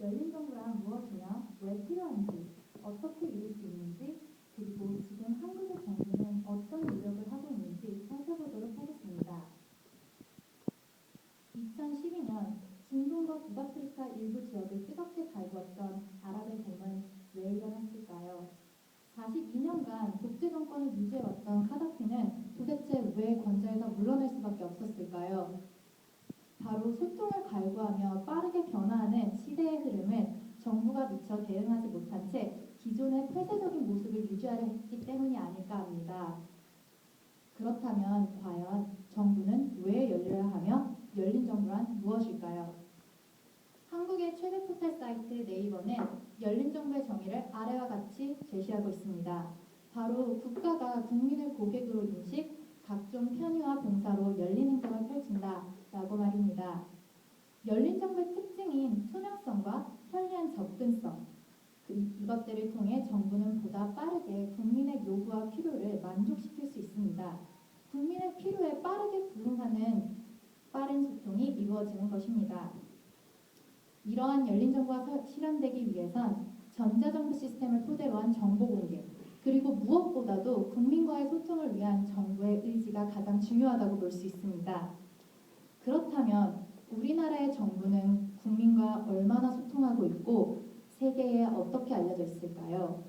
열린 정부란 무엇이며 왜 필요한지, 어떻게 이룰 수 있는지, 그리고 지금 한국의 정부는 어떤 노력을 하고 있는지 살펴보도록 하겠습니다. 2012년 중동과 북아프리카 일부 지역을 뜨겁게 달구었던 아랍의 봄은 왜 일어났을까요? 42년간 독재 정권을 유지해왔던 카다피는 도대체 왜 권좌에서 물러날 수밖에 없었을까요? 바로 소통을 갈구하며 빠르게 변화하는 시대의 흐름을 정부가 미처 대응하지 못한 채 기존의 폐쇄적인 모습을 유지하려 했기 때문이 아닐까 합니다. 그렇다면 과연 정부는 왜 열려야 하며 열린 정부란 무엇일까요? 한국의 최대 포털 사이트 네이버는 열린 정부의 정의를 아래와 같이 제시하고 있습니다. 바로 국가가 국민을 고객으로 인식, 각종 편의와 봉사로 열린 행정을 펼친다 라고 말입니다. 열린 정부의 특징인 투명성과 편리한 접근성, 이것들을 통해 정부는 보다 빠르게 국민의 요구와 필요를 만족시킬 수 있습니다. 국민의 필요에 빠르게 부응하는 빠른 소통이 이루어지는 것입니다. 이러한 열린 정부가 실현되기 위해선 전자정부 시스템을 토대로 한 정보 공개, 그리고 무엇보다도 국민과의 소통을 위한 정부의 의지가 가장 중요하다고 볼 수 있습니다. 그렇다면 우리나라의 정부는 국민과 얼마나 소통하고 있고 세계에 어떻게 알려져 있을까요?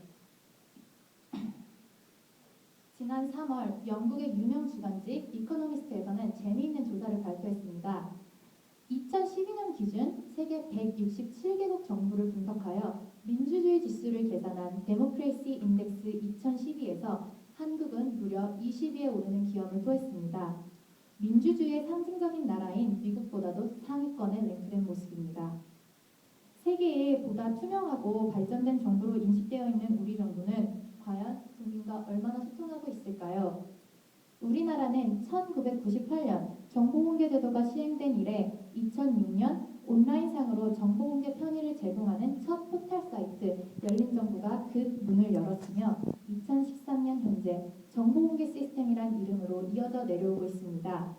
지난 3월 영국의 유명 주간지 이코노미스트에서는 재미있는 조사를 발표했습니다. 2012년 기준 세계 167개국 정부를 분석하여 민주주의 지수를 계산한 데모크레이시 인덱스 2012에서 한국은 무려 20위에 오르는 기염을 토했습니다. 민주주의의 상징적인 나라인 미국보다도 상위권에 랭크된 모습입니다. 세계에 보다 투명하고 발전된 정부로 인식되어 있는 우리 정부는 과연 국민과 얼마나 소통하고 있을까요? 우리나라는 1998년 정보공개제도가 시행된 이래 2006년 온라인상으로 정보공개 편의를 제공하는 첫 포털 사이트 열린정부가 그 문을 열었으며 2013년 현재 정보공개 시스템이란 이름으로 이어져 내려오고 있습니다.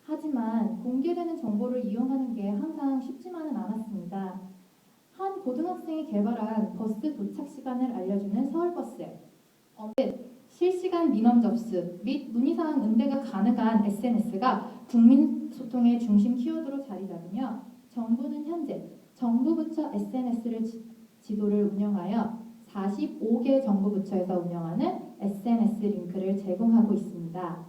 하지만 공개되는 정보를 이용하는 게 항상 쉽지만은 않았습니다. 한 고등학생이 개발한 버스 도착 시간을 알려주는 서울버스 앱, 실시간 민원 접수 및 문의사항 응대가 가능한 SNS가 국민 소통의 중심 키워드로 자리 잡으며 정부는 현재 정부 부처 SNS를 지도를 운영하여 45개 정부 부처에서 운영하는 SNS 링크를 제공하고 있습니다.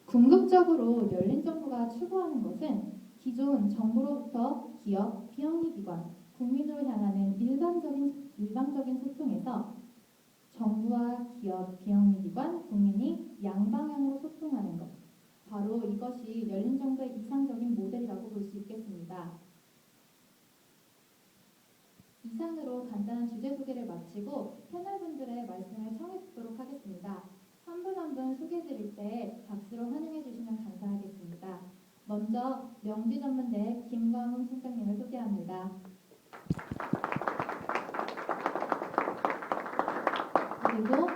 궁극적으로 열린 정부가 추구하는 것은 기존 정부로부터 기업, 비영리기관, 국민으로 향하는 일방적인 소통에서 정부와 기업, 비영리기관, 국민이 양방향으로 소통하는 것. 바로 이것이 열린 정부의 이상적인 모델이라고 볼 수 있겠습니다. 이상으로 간단한 주제 소개를 마치고 패널분들의 말씀을 청해 듣도록 하겠습니다. 한 분 한 분 소개해드릴 때 박수로 환영해 주시면 감사하겠습니다. 먼저 명지전문대 김광훈 총장님을 소개합니다. 그리고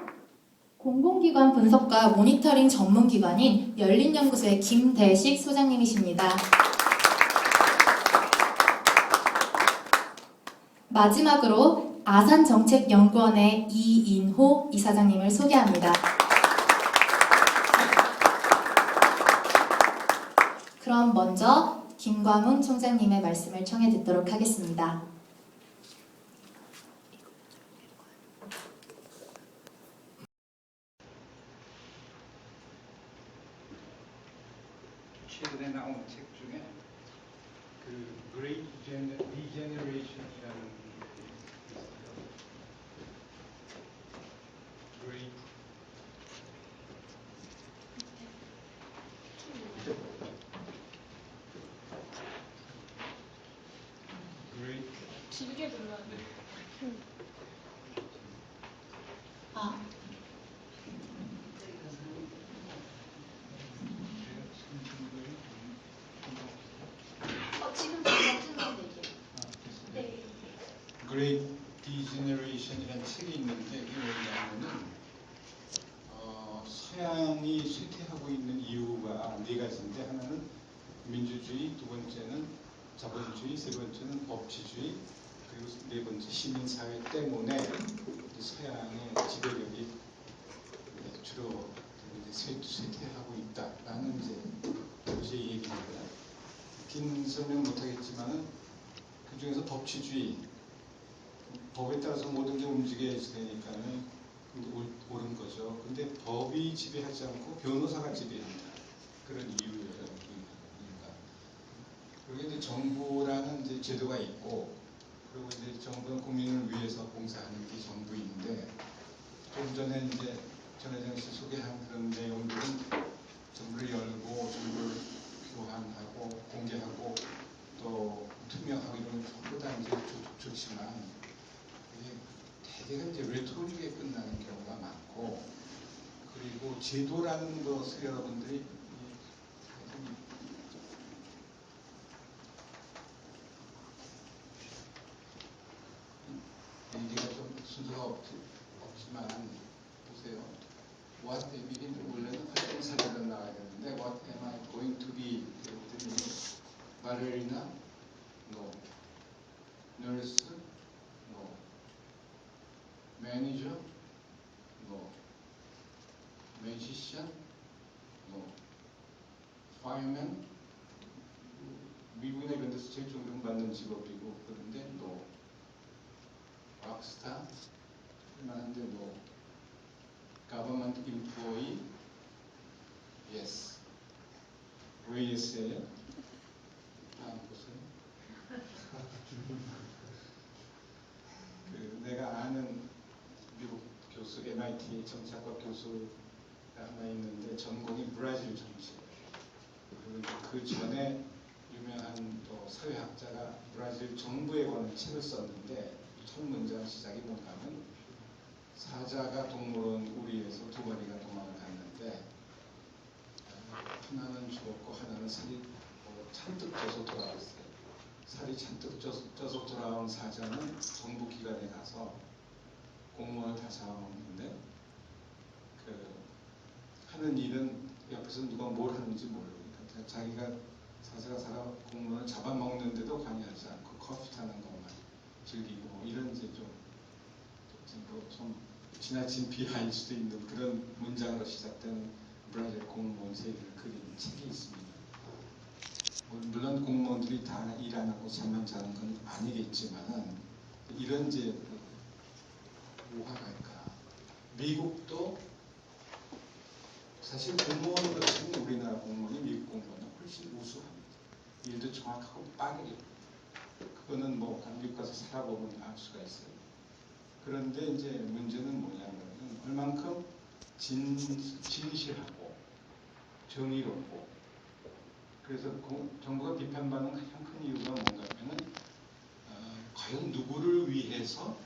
공공기관 분석과 모니터링 전문기관인 열린연구소의 김대식 소장님이십니다. 마지막으로 아산정책연구원의 이인호 이사장님을 소개합니다. 그럼 먼저 김광훈 총장님의 말씀을 청해 듣도록 하겠습니다. 최근에 나온 책 중에 그 Great Degeneration이라는 게 있어요. Great 길게 눌러야 돼. 지금 쓰는데 이게. 네. Great Degeneration이라는 책이 있는데 이게 뭐냐면은 서양이 쇠퇴하고 있는 이유가 네 가지인데 하나는 민주주의, 두 번째는 자본주의, 세 번째는 법치주의, 그리고 네 번째 시민사회 때문에 서양의 지배력이 주로 쇠퇴하고 있다라는 이제 얘기입니다. 긴 설명 못하겠지만은 그 중에서 법치주의, 법에 따라서 모든 게 움직여야 되니까는 옳은 거죠. 근데 법이 지배하지 않고 변호사가 지배한다. 그런 이유예요. 이유가. 그리고 이제 정부라는 이제 제도가 있고, 그리고 이제 정부는 국민을 위해서 봉사하는 게 정부인데, 좀 전에 이제 전혜정 씨 소개한 그런 내용들은 정부를 열고, 정부를 교환하고, 공개하고, 또 투명하고 이런 전부 다 이제 좋지만, 이게 대개가 이제 레토릭에 끝나는 경우가 많고, 그리고 제도라는 것을 여러분들이 얘기가 좀 순서가 없지만 보세요. What am I, 원래는 활동사례로 나와야 되는데 What am I going to be? 그랬더니 ballerina? No. Nurse? No. Manager? No. Magician? No. Fireman? 미국이나 이런 데서 제일 존경받는 직업이고 그런데 no. 락스타? 할만한데 no. Government employee? Yes. 왜 yes예요? 다음 보세요. 내가 아는 미국 교수, MIT 정치학과 교수가 하나 있는데 전공이 브라질 정치예요. 그리고 그 전에 유명한 또 사회학자가 브라질 정부에 관한 책을 썼는데 첫 문장 시작이 뭐냐면 사자가 동물원 우리에서 두 마리가 도망을 갔는데 하나는 죽었고 하나는 살이 잔뜩 쪄서 돌아왔어요. 살이 잔뜩 쪄서 돌아온 사자는 정부 기관에 가서 공무원을 다 잡아먹는데 하는 일은 옆에서 누가 뭘 하는지 모르니까 자기가 사자가 공무원을 잡아먹는데도 관여하지 않고 커피 타는 것만 즐기고 이런 이제 좀 지나친 비하일 수도 있는 그런 문장으로 시작되는 브라질 공무원 세계를 그린 책이 있습니다. 물론 공무원들이 다 일 안 하고 잠만 자는 건 아니겠지만은 이런 이제 뭐가 갈까? 미국도 사실 공무원으로 치면 우리나라 공무원이 미국 공무원은 훨씬 우수합니다. 일도 정확하고 빠르게. 그거는 뭐 미국 가서 살아보면 알 수가 있어요. 그런데 이제 문제는 뭐냐면 얼만큼 진실하고 정의롭고 그래서 정부가 비판받는 가장 큰 이유가 뭔가 하면은 과연 누구를 위해서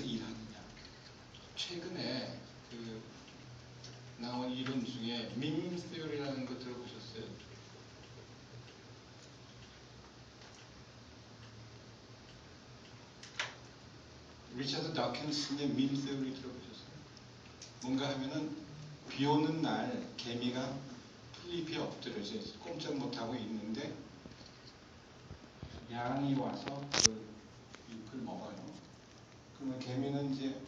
일하느냐. 최근에 나온 이론 중에 밈 세어리라는 거 들어보셨어요? 리차드 다킨슨의 밈 세어리 들어보셨어요? 뭔가 하면은 비 오는 날 개미가 풀잎이 엎드려져 있어요. 꼼짝 못하고 있는데 양이 와서 그 잎을 먹어요. 그러면 개미는 이제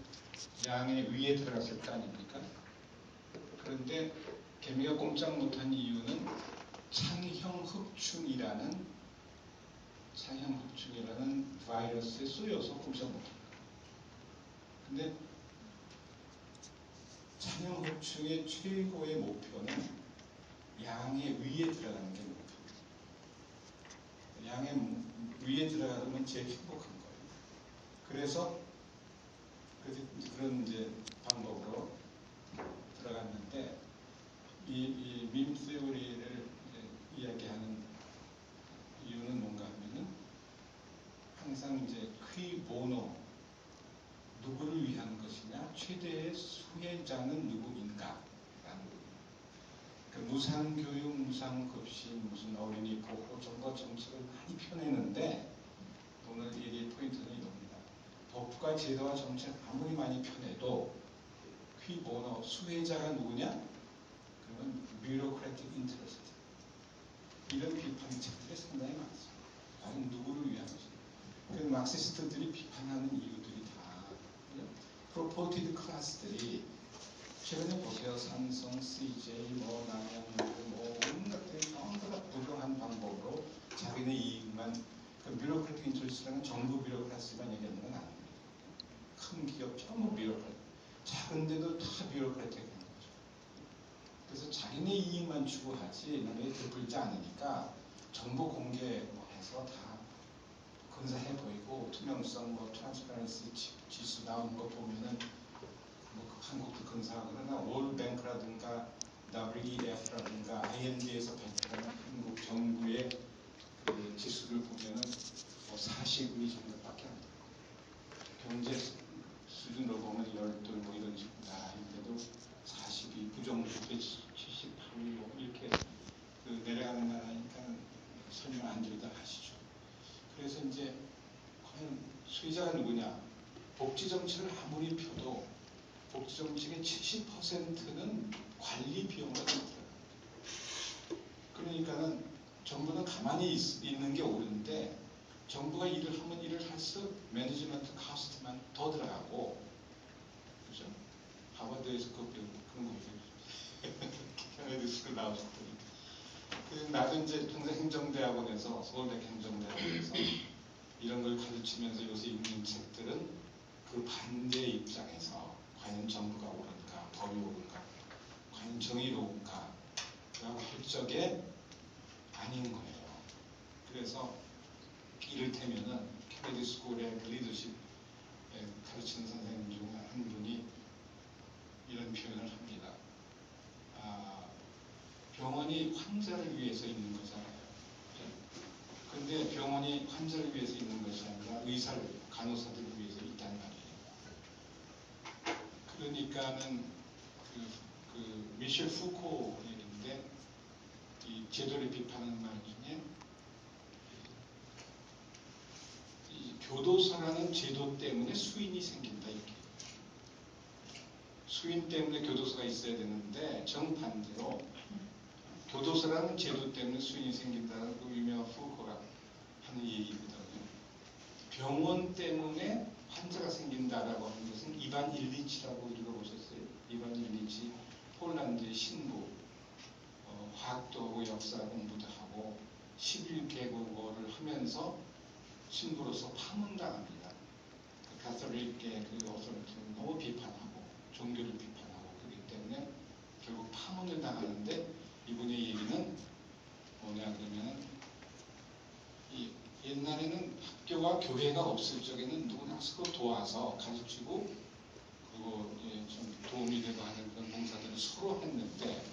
양의 위에 들어갔을 거 아닙니까? 그런데 개미가 꼼짝 못한 이유는 창형흡충이라는 바이러스에 쏘여서 꼼짝 못합니다. 근데 창형흡충의 최고의 목표는 양의 위에 들어가는 게 목표입니다. 양의 위에 들어가면 제일 행복한 거예요. 그래서 그런 이제 방법으로 들어갔는데 이 밈 세오리를 이야기하는 이유는 뭔가 하면은 항상 이제 퀴 보노 누구를 위한 것이냐 최대의 수혜자는 누구인가 라는 거예요. 그러니까 무상교육, 무상급식, 무슨 어린이 보호 정도 정책을 많이 펴내는데 오늘 얘기의 포인트는 이겁니다. 법과 제도와 정책 아무리 많이 펴내도 퀴 보노 수혜자가 누구냐? 그러면 bureaucratic interest 이런 비판 책들이 상당히 많습니다. 과연 누구를 위한 것인가? 그 막시스트들이 비판하는 이유들이 다 프로포티드 클래스들이 최근에 보세요. 삼성, CJ, 남양주, 온갖 전부 다 불용한 방법으로 자기네 이익만 그 뷰로크래틱 인터레스트라는 정부 뷰로크라시만 얘기하는 건 아닙니다. 큰 기업 전부 뷰로크래틱, 작은데도 다 뷰로크래틱한 거죠. 그래서 자기네 이익만 추구하지 남에게 베풀지 않으니까 정보 공개해서 다 근사해 보이고 투명성, 트랜스퍼런시 지수 나오는 거 보면은 한국도 근사하고 그러나 월뱅크라든가 WEF라든가 IMD에서 발표하는 한국 정부의 그 지수를 보면은 42 정도밖에 안 돼요. 경제 수준으로 보면 12 이런 식으로 나라인데도 42 부정부 78 이렇게 그 내려가는 나라니까 설명 안 드리다 하시죠. 그래서 이제 과연 수혜자가 누구냐? 복지 정책을 아무리 펴도 복지 정책의 70%는 관리 비용으로 들어갑니다. 그러니까는 정부는 가만히 있는 게 옳은데 정부가 일을 하면 일을 할수록 매니지먼트 카스트만 더 들어가고, 그죠? 하버드에서 그런 거 얘기해요. 케네디 스쿨 나오셨더니. 나도 이제 평생 행정대학원에서 서울대 행정대학원에서 이런 걸 가르치면서 요새 읽는 책들은 그 반대 입장에서 과연 정부가 옳은가, 법이 옳은가, 과연 정의로운가 라고 할 적에 아닌 거예요. 그래서 이를테면은 케네디 스쿨의 리더십 가르치는 선생님 중에 한 분이 이런 표현을 합니다. 병원이 환자를 위해서 있는 거잖아요. 그런데 병원이 환자를 위해서 있는 것이 아니라 의사를, 간호사들을 위해서 있단 말이에요. 그러니까는 그 미셸 푸코 얘기인데 이 제도를 비판하는 말 중에 이 교도소라는 제도 때문에 수인이 생긴다 이렇게. 수인 때문에 교도소가 있어야 되는데 정반대로 교도소라는 제도 때문에 수인이 생긴다는 그 유명한 푸코가 하는 얘기거든요. 병원 때문에 환자가 생긴다라고 하는 것은 이반 일리치라고 들어보셨어요? 이반 일리치 폴란드의 신부, 화학도 하고 역사 공부도 하고 11개국어를 하면서 신부로서 파문당합니다. 그 가톨릭의 그 어설트를 너무 비판하고 종교를 비판하고 그렇기 때문에 결국 파문을 당하는데 이분의 얘기는 뭐냐 그러면 이 옛날에는 학교와 교회가 없을 적에는 누구나 서로 도와서 가르치고 그리고 좀 도움이 되고 하는 그런 봉사들을 서로 했는데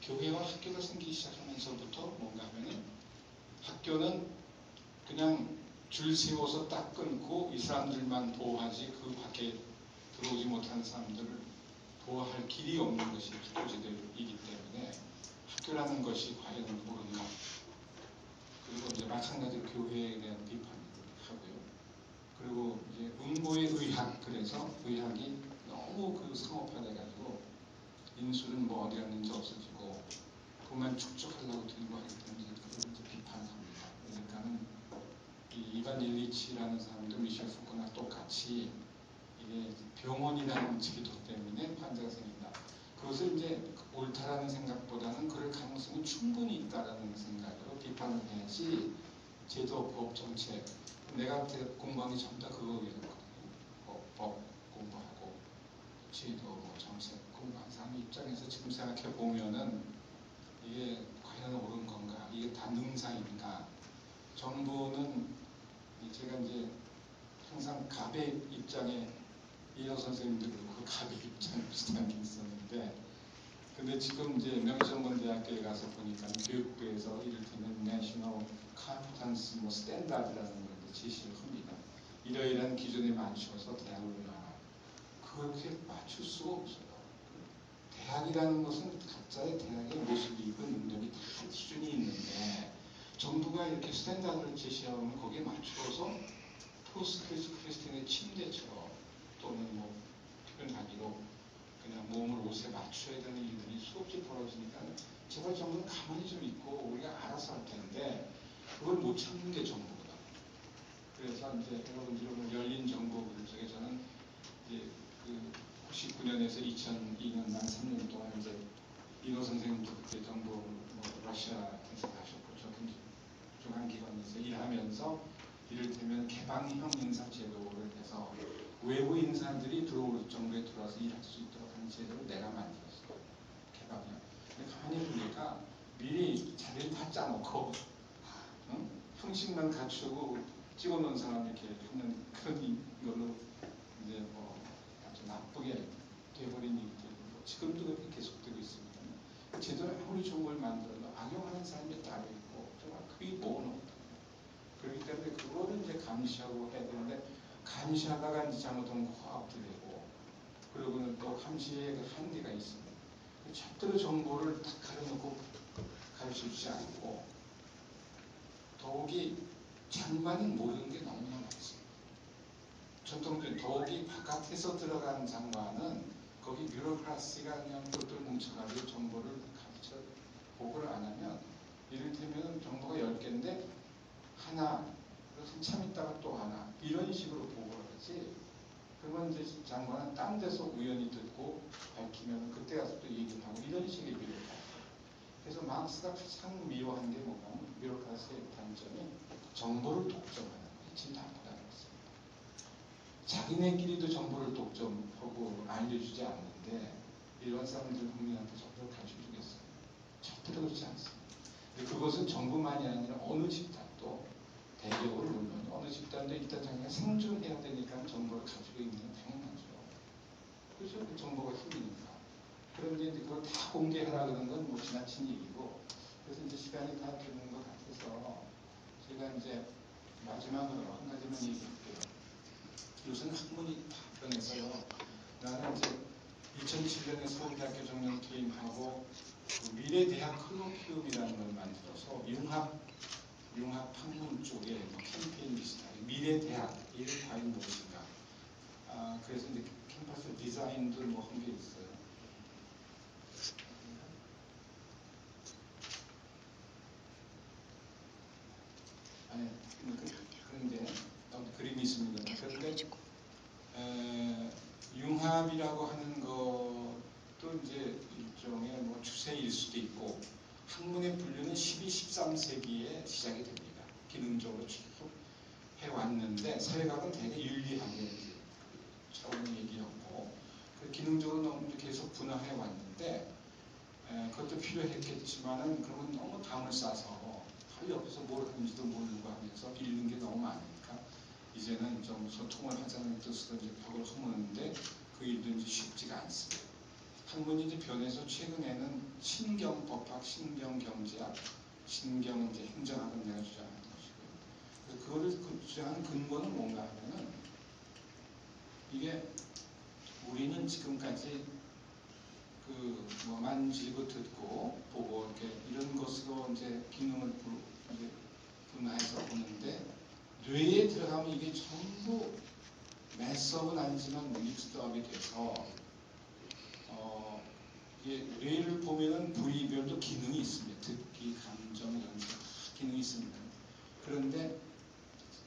교회와 학교가 생기기 시작하면서부터 뭔가 하면은 학교는 그냥 줄 세워서 딱 끊고 이 사람들만 보호하지 그 밖에 들어오지 못하는 사람들을 보호할 길이 없는 것이 학교지들이기 때문에 학교라는 것이 과연 옳은가? 그리고 이제 마찬가지로 교회에 대한 비판을 하고요. 그리고 이제 음보의 의학, 그래서 의학이 너무 그 상업화돼가지고 인수는 뭐 어디 갔는지 없어지고 그만 축적하려고 들고 하기 때문에 그걸 이제 비판합니다. 그러니까는 이 이반 일리치라는 사람도 미셸 푸코나 똑같이 이게 병원이라는 제도 때문에 환자가 생긴다. 그것을 이제 옳다라는 생각보다는 그럴 가능성이 충분히 있다라는 생각으로 비판을 해야지 제도, 법, 정책. 내가 공부한 게 전부 다 그거 위주거든요. 법 공부하고 제도, 뭐 정책 공부한 사람 입장에서 지금 생각해 보면은 이게 과연 옳은 건가? 이게 다 능사인가? 정부는 제가 이제 항상 갑의 입장에 이현 선생님들 그 갑의 입장 비슷한 게 있었는데, 근데 지금 이제 명지전문대학교에 가서 보니까 교육부에서 이를테면 내셔널 컴피턴스 뭐 스탠다드라는 걸 제시를 합니다. 이러이러한 기준에 맞춰서 대학을 운영하라. 그렇게 맞출 수가 없어요. 대학이라는 것은 각자의 대학의 모습이 있고 능력이 다 기준이 있는데 정부가 이렇게 스탠다드를 제시하면 거기에 맞춰서 포스트 크리스티안의 침대처럼 또는 뭐 표현하기로 그냥 몸을 옷에 맞춰야 되는 일들이 수없이 벌어지니까 제발 정부는 가만히 좀 있고 우리가 알아서 할 텐데 그걸 못 참는 게 정부거든. 그래서 이제 여러분들이 보면 열린 정보들 중에 저는 이제 그 99년에서 2002년 만 3년 동안 이제 이노 선생님도 그때 정부 뭐 러시아에서 가셨고 저도 이제 중앙기관에서 일하면서 이를테면 개방형 인사 제도를 해서 외부 인사들이 정부에 들어와서 일할 수 있도록 하는 제도를 내가 만들었어. 개방형. 근데 가만히 보니까 미리 자리를 다 짜놓고 응? 형식만 갖추고 찍어놓은 사람 이렇게 하는 그런 걸로 이제 뭐 아주 나쁘게 돼버린 일들이 뭐 지금도 그렇게 계속되고 있습니다. 제도를 아무리 좋은 걸 만들어도 악용하는 사람이 따로 있고 정말 그게 뭐는 없다. 그렇기 때문에 그거를 이제 감시하고 해야 되는데 감시하다가 이제 잘못하면 화학도 되고 그러고는 또 감시의 그 한계가 있습니다. 절대로 정보를 딱 가려놓고 가르쳐주지 않고 더욱이 장관이 모르는 게 너무나 많습니다. 전통적인 더욱이 바깥에서 들어간 장관은 거기 뷰로크라시가 그냥 똘똘 뭉쳐가지고 정보를 가르쳐 보고를 안 하면 이를테면 정보가 10개인데 하나 한참 있다가 또 하나 이런 식으로 보고를 하지 그러면 이제 장관은 딴 데서 우연히 듣고 밝히면 그때 가서 또 얘기를 하고 이런 식의 뷰로크라시. 그래서 마크스가 가장 미워한 게 뭐냐면 뷰로크라시의 단점이 정보를 독점하는 게 제일 나쁘다는 것입니다. 자기네끼리도 정보를 독점하고 알려주지 않는데 이런 사람들 국민한테 정보를 가르쳐주겠어요. 절대로 그렇지 않습니다. 그것은 정부만이 아니라 어느 집단도 대기업은 물론 어느 집단도 일단 자기가 생존해야 되니까 정보를 가지고 있는 건 당연하죠. 그렇죠. 그 정보가 힘이니까. 그런데 이제 그걸 다 공개하라 그러는 건 뭐 지나친 얘기고 그래서 이제 시간이 다 되는 것 같아서 제가 이제 마지막으로 한 가지만 얘기할게요. 요새는 학문이 다 변해서요. 나는 이제 2007년에 서울대학교 정년 퇴임하고 그 미래대학 콜로키움이라는 걸 만들어서 융합 학문 쪽에 뭐 캠페인 비슷하게 미래대학이 과연 무엇인가. 그래서 이제 캠퍼스 디자인도 뭐 한 게 있어요. 아니, 그런데 그림이 있습니다. 그런데 융합이라고 하는 것도 이제 일종의 뭐 추세일 수도 있고 학문의 분류는 12, 13세기에 시작이 됩니다. 기능적으로 쭉 해왔는데 사회학은 되게 윤리학의 차원의 얘기였고 기능적으로 너무 계속 분화해 왔는데 그것도 필요했겠지만은 그러면 너무 담을 싸서 하루 옆에서 뭘 하는지도 모르고 하면서 읽는 게 너무 많으니까 이제는 좀 소통을 하자는 뜻으로 이제 벽을 허무는데 그 일도 이제 쉽지가 않습니다. 학문이 이제 변해서 최근에는 신경법학, 신경경제학, 신경 이제 행정학은 내가 주장하는 것이고요. 그래서 그거를 주장하는 근거는 뭔가 하면은 이게 우리는 지금까지 뭐 만지고 듣고 보고 이렇게 이런 것으로 이제 기능을 이제 분화해서 보는데 뇌에 들어가면 이게 전부 매섭은 아니지만 믹스드업이 돼서 이게 뇌를 보면은 부위별도 기능이 있습니다. 듣기, 감정, 연습 기능이 있습니다. 그런데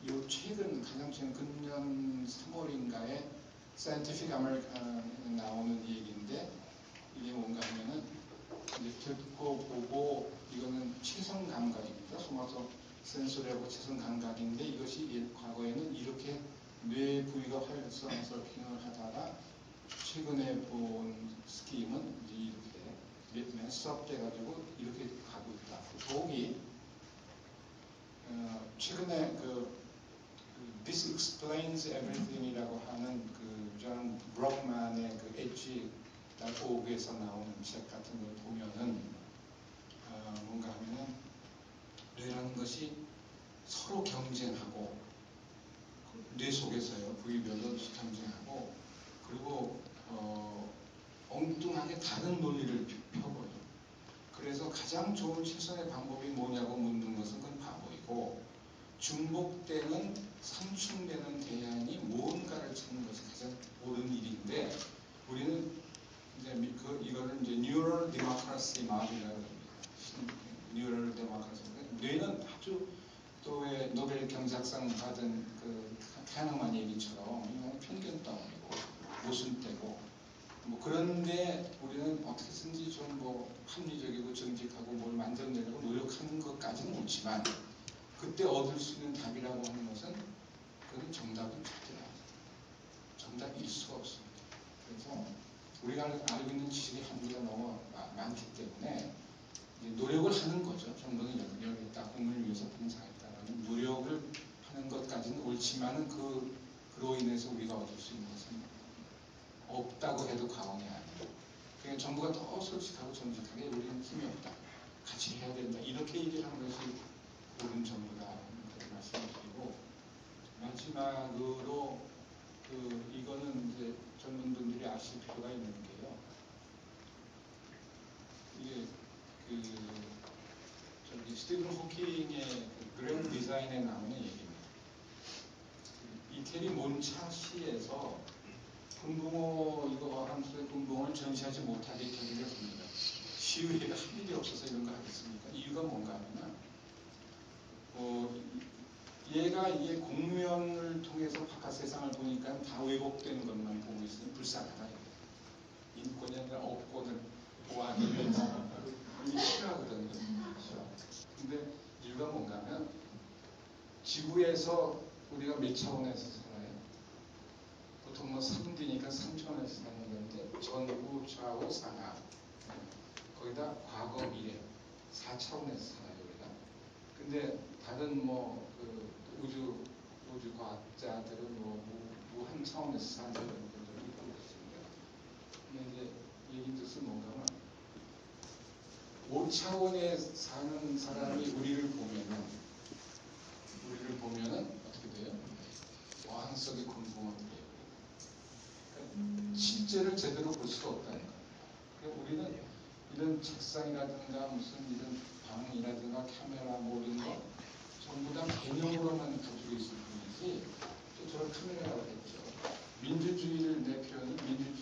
요 가장 최근 금년 3월인가에 Scientific American에 나오는 얘기인데 이게 뭔가 하면은 이제 듣고 보고 이거는 최선 감각입니다. 소마서 센소리하고 최선 감각인데 이것이 과거에는 이렇게 뇌 부위가 활성화해서 기능을 하다가 최근에 본 스की임은 이제 이렇게 매스업돼가지고 이렇게 가고 있다. 더욱이 최근에 This Explains Everything이라고 하는 존 브록만의 엣지.org에서 나오는 책 같은 걸 보면은 뭔가 하면은 뇌라는 것이 서로 경쟁하고 뇌 속에서요 부위별로 경쟁하고 그리고 엉뚱하게 다른 논리를 펴고요. 그래서 가장 좋은 최선의 방법이 뭐냐고 묻는 것은 그건 바보이고 중복되는 상충되는 대안이 무언가를 찾는 것이 가장 옳은 일인데 우리는 이거를 이제 뉴럴 데모크라시 마음이라고 합니다. 뉴럴 데모크라시. 뇌는 아주 또왜 노벨 경제학상 받은 그 카너만 얘기처럼 이건 편견 덩어리고 모순되고 뭐 그런데 우리는 어떻게든지 좀 뭐 합리적이고 정직하고 뭘 만들어내려고 노력하는 것까지는 옳지만 그때 얻을 수 있는 답이라고 하는 것은 그건 정답은 절대 아니에요. 정답일 수가 없습니다. 그래서 우리가 알고 있는 지식의 한계가 너무 많기 때문에 이제 노력을 하는 거죠. 정부는 연결했다, 국민을 위해서 봉사했다라는 노력을 하는 것까지는 옳지만은 그로 인해서 우리가 얻을 수 있는 것은 없다고 해도 과언이 아니에요. 그러니까 정부가 더 솔직하고 정직하게 우리는 힘이 없다, 같이 해야 된다 이렇게 얘기를 하는 것이 옳은 정부다 그렇게 말씀드리고 마지막으로 이거는 이제 젊은 분들이 아실 필요가 있는 게요. 이게 저기 스티븐 호킹의 그랜드 디자인에 나오는 얘기입니다. 이태리 몬차시에서 금붕어 이거 함수의 금붕어를 전시하지 못하게 결의를 합니다. 시의회가 할 일이 없어서 이런 거 하겠습니까? 이유가 뭔가 하면 얘가 이게 공무원을 통해서 바깥 세상을 보니까 다 왜곡되는 것만 보고 있으면 불쌍하다. 인권이 아니라 업권을 보호하면서 이게 싫어하거든요. 근데 이유가 뭔가 하면 지구에서 우리가 몇 차원에서 살아요? 보통 뭐 3D니까 3차원에서 사는 건데 전후, 좌우, 상하 거기다 과거, 미래 4차원에서 살아요 우리가. 근데 다른 뭐 우주 과학자들은 뭐 무한 차원에서 사는 분들이 있고 그렇습니다. 근데 이제 얘기 뜻은 뭔가 하면 5차원에 사는 사람이 우리를 보면은 어떻게 돼요? 어항 속의 금붕어들이에요. 그러니까 실제를 제대로 볼 수가 없다는 거예요. 그러니까 우리는 이런 책상이라든가 무슨 이런 방이라든가 카메라 뭐 이런 거 전부 다 개념으로만 가지고 있을 뿐이지 또 저런 카메라라고 했죠. 민주주의를 내 표현은 민주주의